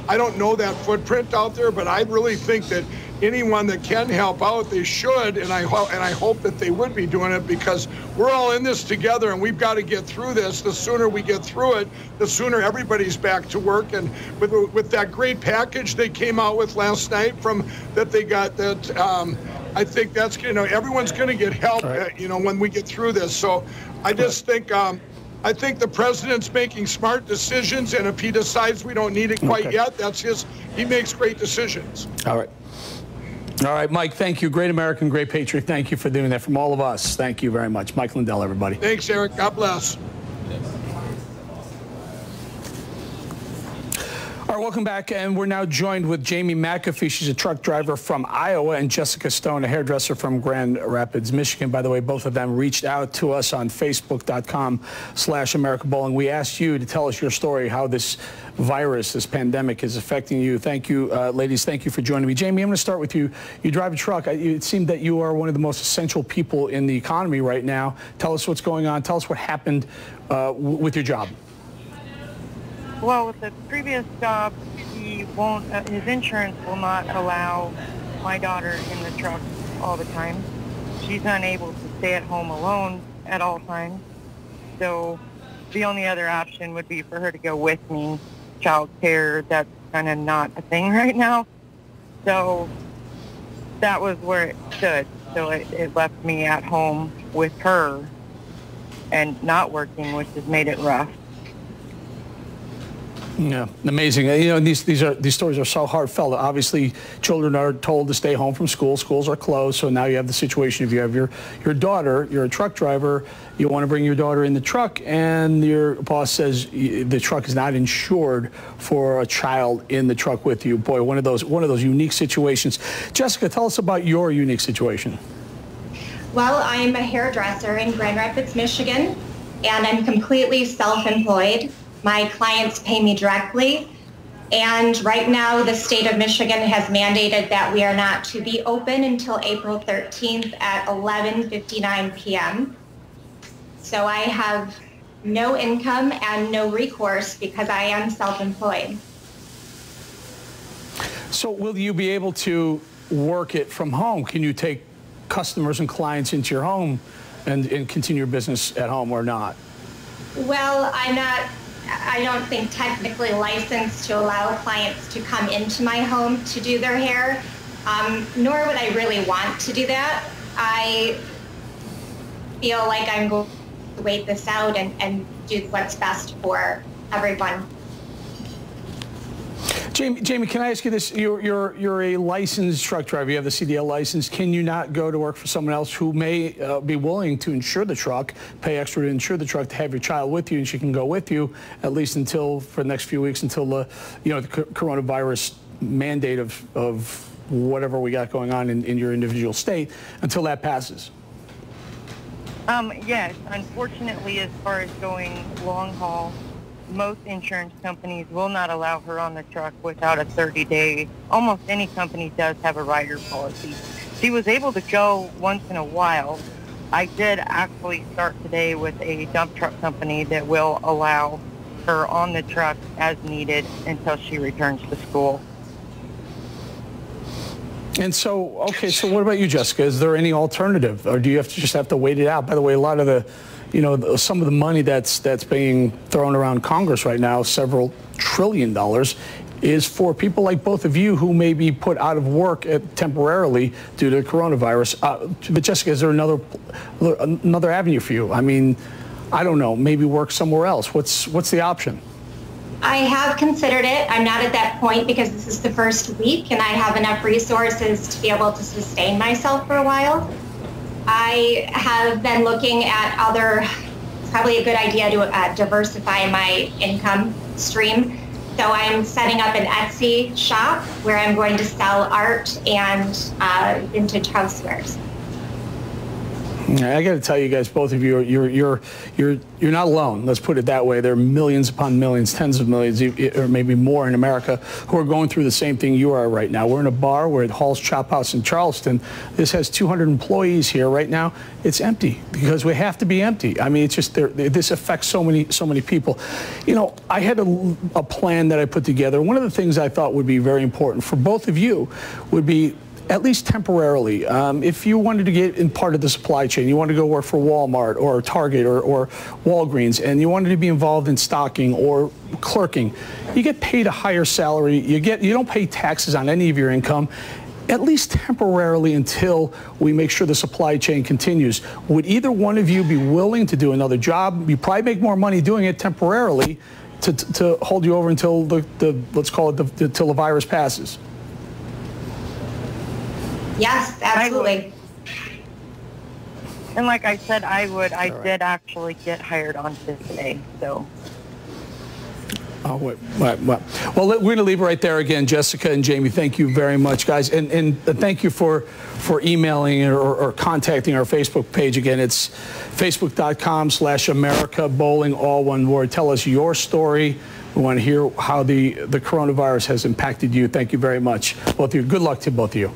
Speaker 20: I don't know that footprint out there, but I really think that anyone that can help out, they should, and I hope that they would be doing it, because we're all in this together and we've got to get through this. The sooner we get through it, the sooner everybody's back to work. And with that great package they came out with last night I think that's, everyone's going to get help, when we get through this. So I just think, I think the president's making smart decisions, and if he decides we don't need it quite yet, he makes great decisions.
Speaker 1: All right, Mike, thank you. Great American, great patriot. Thank you for doing that from all of us. Thank you very much. Mike Lindell, everybody.
Speaker 20: Thanks, Eric. God bless.
Speaker 1: All right, welcome back, and we're now joined with Jamie McAfee. She's a truck driver from Iowa, and Jessica Stone, a hairdresser from Grand Rapids, Michigan. By the way, both of them reached out to us on Facebook.com/America Bolling. We asked you to tell us your story, how this virus, this pandemic is affecting you. Thank you, ladies. Thank you for joining me. Jamie, I'm going to start with you. You drive a truck. It seemed that you are one of the most essential people in the economy right now. Tell us what's going on. Tell us what happened with your job.
Speaker 21: Well, with the previous job, his insurance will not allow my daughter in the truck all the time. She's unable to stay at home alone at all times. So the only other option would be for her to go with me. Child care, that's kind of not a thing right now. So that was where it stood. So it left me at home with her and not working, which has made it rough.
Speaker 1: Yeah, amazing. These stories are so heartfelt. Obviously, children are told to stay home from school. Schools are closed, so now you have the situation. If you have your daughter, you're a truck driver, you want to bring your daughter in the truck, and your boss says the truck is not insured for a child in the truck with you. Boy, one of those unique situations. Jessica, tell us about your unique situation.
Speaker 22: Well, I'm a hairdresser in Grand Rapids, Michigan, and I'm completely self-employed. My clients pay me directly, and right now the state of Michigan has mandated that we are not to be open until April 13th at 11:59 p.m. So I have no income and no recourse because I am self-employed.
Speaker 1: So will you be able to work it from home? Can you take customers and clients into your home and continue your business at home or not?
Speaker 22: Well, I don't think technically licensed to allow clients to come into my home to do their hair, nor would I really want to do that. I feel like I'm going to wait this out and do what's best for everyone.
Speaker 1: Jamie, can I ask you this? You're a licensed truck driver. You have the CDL license. Can you not go to work for someone else who may be willing to insure the truck, pay extra to insure the truck, to have your child with you, and she can go with you at least for the next few weeks until the coronavirus mandate of whatever we got going on in your individual state, until that passes?
Speaker 21: Yes, unfortunately, as far as going long haul, most insurance companies will not allow her on the truck without a 30-day. Almost any company does have a rider policy. She was able to go once in a while. I did actually start today with a dump truck company that will allow her on the truck as needed until she returns to school.
Speaker 1: And so, okay, so what about you, Jessica? Is there any alternative, or do you just have to wait it out? By the way, a lot of the, some of the money that's being thrown around Congress right now, several $1 trillion, is for people like both of you who may be put out of work temporarily due to coronavirus. But Jessica, is there another avenue for you? I mean, I don't know, maybe work somewhere else. What's the option?
Speaker 22: I have considered it. I'm not at that point because this is the first week and I have enough resources to be able to sustain myself for a while. I have been looking at probably a good idea to diversify my income stream. So I'm setting up an Etsy shop where I'm going to sell art and vintage housewares.
Speaker 1: I got to tell you guys, both of you, you're not alone. Let's put it that way. There are millions upon millions, tens of millions, or maybe more in America who are going through the same thing you are right now. We're in a bar. We're at Hall's Chop House in Charleston. This has 200 employees here right now. It's empty because we have to be empty. I mean, it's just this affects so many people. I had a plan that I put together. One of the things I thought would be very important for both of you would be, at least temporarily, if you wanted to get in part of the supply chain, you wanted to go work for Walmart or Target or Walgreens, and you wanted to be involved in stocking or clerking, you get paid a higher salary. You don't pay taxes on any of your income, at least temporarily until we make sure the supply chain continues. Would either one of you be willing to do another job? You probably make more money doing it temporarily to hold you over until let's call it until the virus passes.
Speaker 22: Yes, absolutely.
Speaker 21: And like I said, I would. I did actually get hired on today, so.
Speaker 1: Oh, wait. Well, we're going to leave it right there again. Jessica and Jamie, thank you very much, guys. And thank you for emailing or contacting our Facebook page. Again, it's facebook.com/America Bolling, all one word. Tell us your story. We want to hear how the coronavirus has impacted you. Thank you very much, both of you. Good luck to both of you.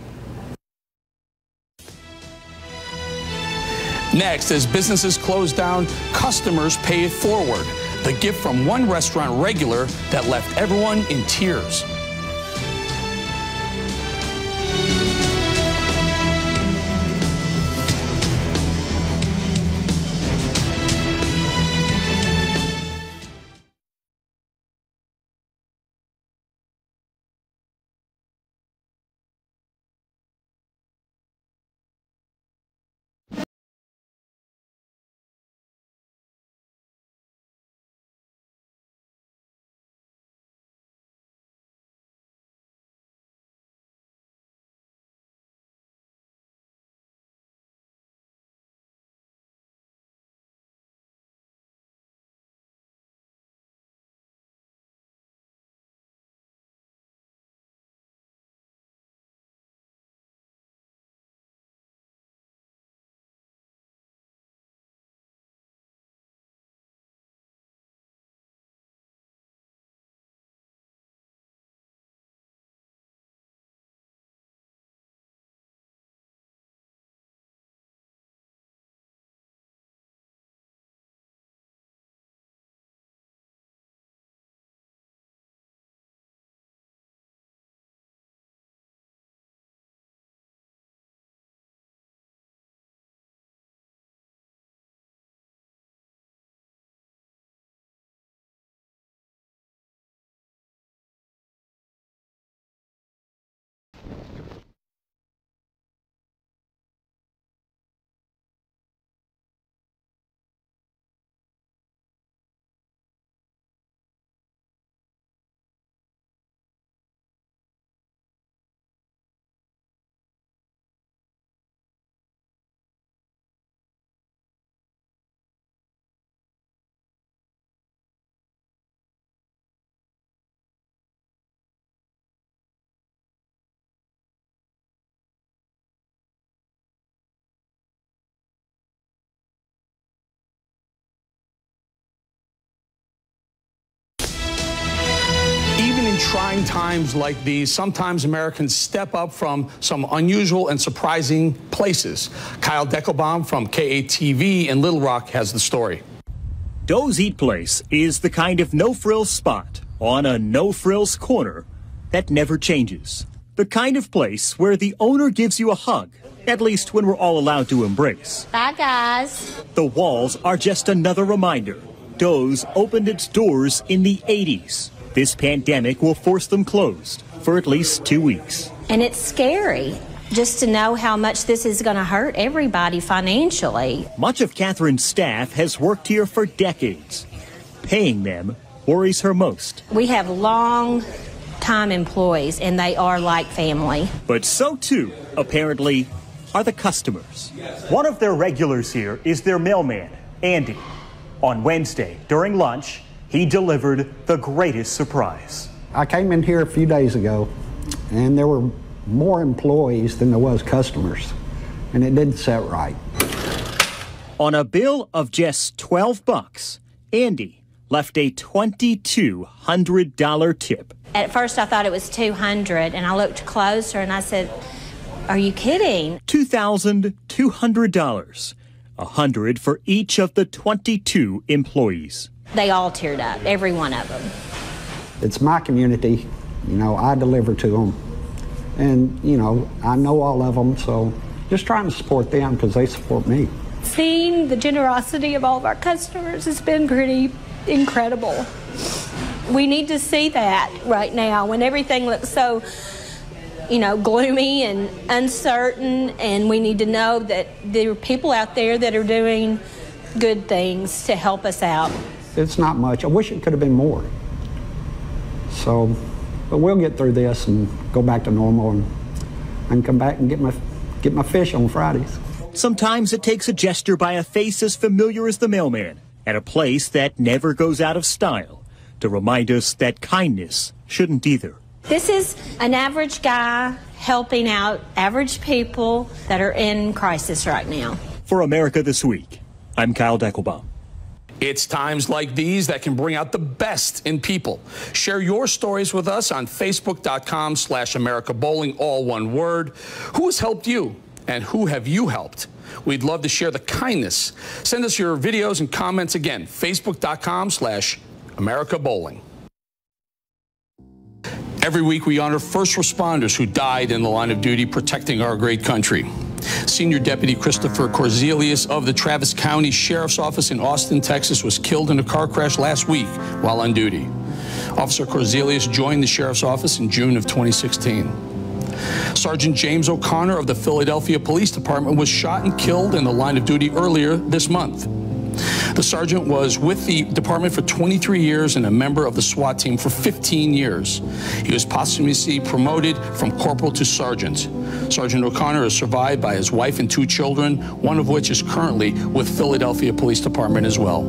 Speaker 1: Next, as businesses close down, customers pay it forward. The gift from one restaurant regular that left everyone in tears. trying times like these, sometimes Americans step up from some unusual and surprising places. Kyle Deckelbaum from KATV in Little Rock has the story.
Speaker 3: Doe's Eat Place is the kind of no-frills spot on a no-frills corner that never changes. The kind of place where the owner gives you a hug, at least when we're all allowed to embrace.
Speaker 4: Bye, guys.
Speaker 3: The walls are just another reminder. Doe's opened its doors in the 80s. This pandemic will force them closed for at least 2 weeks.
Speaker 4: And it's scary just to know how much this is going to hurt everybody financially.
Speaker 3: Much of Catherine's staff has worked here for decades. Paying them worries her most.
Speaker 4: We have long-time employees, and they are like family.
Speaker 3: But so, too, apparently, are the customers. One of their regulars here is their mailman, Andy. On Wednesday, during lunch, he delivered the greatest surprise.
Speaker 23: I came in here a few days ago, and there were more employees than there was customers, and it didn't set right.
Speaker 3: On a bill of just $12, Andy left a $2,200 tip.
Speaker 4: At first, I thought it was $200, and I looked closer, and I said, "Are you kidding?"
Speaker 3: $2,200, $100 for each of the 22 employees.
Speaker 4: They all teared up, every one of them.
Speaker 23: It's my community, you know, I deliver to them. And, you know, I know all of them, so just trying to support them because they support me.
Speaker 4: Seeing the generosity of all of our customers has been pretty incredible. We need to see that right now when everything looks so, you know, gloomy and uncertain, and we need to know that there are people out there that are doing good things to help us out.
Speaker 23: It's not much. I wish it could have been more. So, but we'll get through this and go back to normal and come back and get my fish on Fridays.
Speaker 3: Sometimes it takes a gesture by a face as familiar as the mailman at a place that never goes out of style to remind us that kindness shouldn't either.
Speaker 4: This is an average guy helping out average people that are in crisis right now.
Speaker 3: For America This Week, I'm Kyle Deckelbaum.
Speaker 1: It's times like these that can bring out the best in people. Share your stories with us on Facebook.com/AmericaBowling, all one word. Who has helped you and who have you helped? We'd love to share the kindness. Send us your videos and comments again. Facebook.com/AmericaBowling. Every week we honor first responders who died in the line of duty protecting our great country. Senior Deputy Christopher Corzelius of the Travis County Sheriff's Office in Austin, Texas, was killed in a car crash last week while on duty. Officer Corzelius joined the Sheriff's Office in June of 2016. Sergeant James O'Connor of the Philadelphia Police Department was shot and killed in the line of duty earlier this month. The sergeant was with the department for 23 years and a member of the SWAT team for 15 years. He was posthumously promoted from corporal to sergeant. Sergeant O'Connor is survived by his wife and 2 children, one of which is currently with Philadelphia Police Department as well.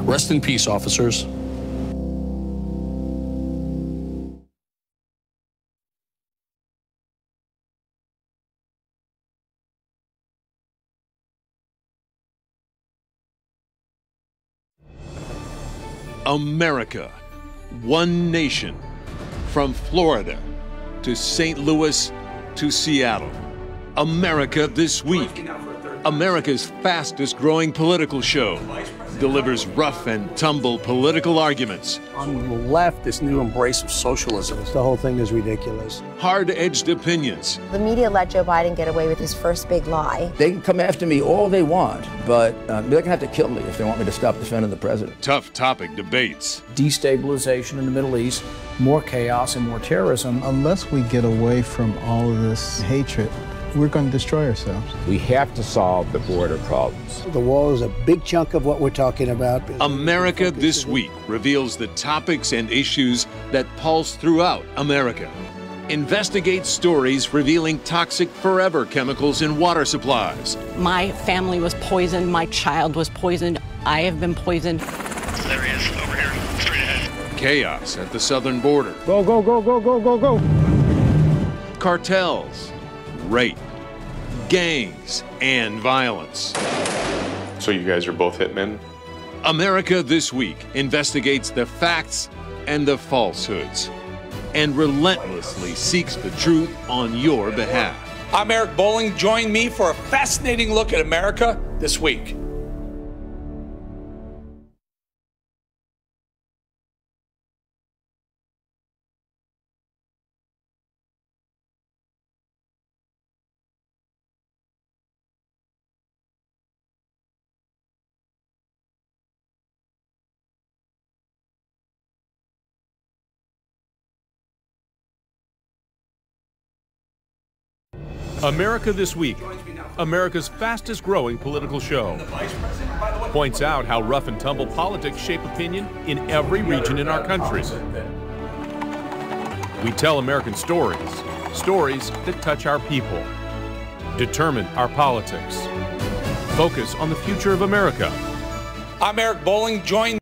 Speaker 1: Rest in peace, officers.
Speaker 7: America, one nation, from Florida to St. Louis to Seattle. America This Week, America's fastest growing political show, delivers rough and tumble political arguments.
Speaker 1: On the left, this new embrace of socialism.
Speaker 24: The whole thing is ridiculous.
Speaker 7: Hard-edged opinions.
Speaker 9: The media let Joe Biden get away with his first big lie.
Speaker 10: They can come after me all they want, but they're going to have to kill me if they want me to stop defending the president.
Speaker 7: Tough topic debates.
Speaker 8: Destabilization in the Middle East, more chaos and more terrorism. Unless we get away from all of this hatred, we're going to destroy ourselves.
Speaker 25: We have to solve the border problems.
Speaker 24: The wall is a big chunk of what we're talking about.
Speaker 7: America This Week reveals the topics and issues that pulse throughout America. Investigates stories revealing toxic forever chemicals in water supplies.
Speaker 11: My family was poisoned. My child was poisoned. I have been poisoned.
Speaker 12: There he is, over here, straight ahead.
Speaker 7: Chaos at the southern border.
Speaker 24: Go, go, go, go, go, go, go.
Speaker 7: Cartels, rape, gangs, and violence.
Speaker 13: So you guys are both hitmen?
Speaker 7: America This Week investigates the facts and the falsehoods and relentlessly seeks the truth on your behalf.
Speaker 1: I'm Eric Bolling. Join me for a fascinating look at America this week.
Speaker 2: America This Week, America's fastest growing political show, points out how rough and tumble politics shape opinion in every region in our country. We tell American stories, stories that touch our people, determine our politics, focus on the future of America.
Speaker 1: I'm Eric Bolling. Join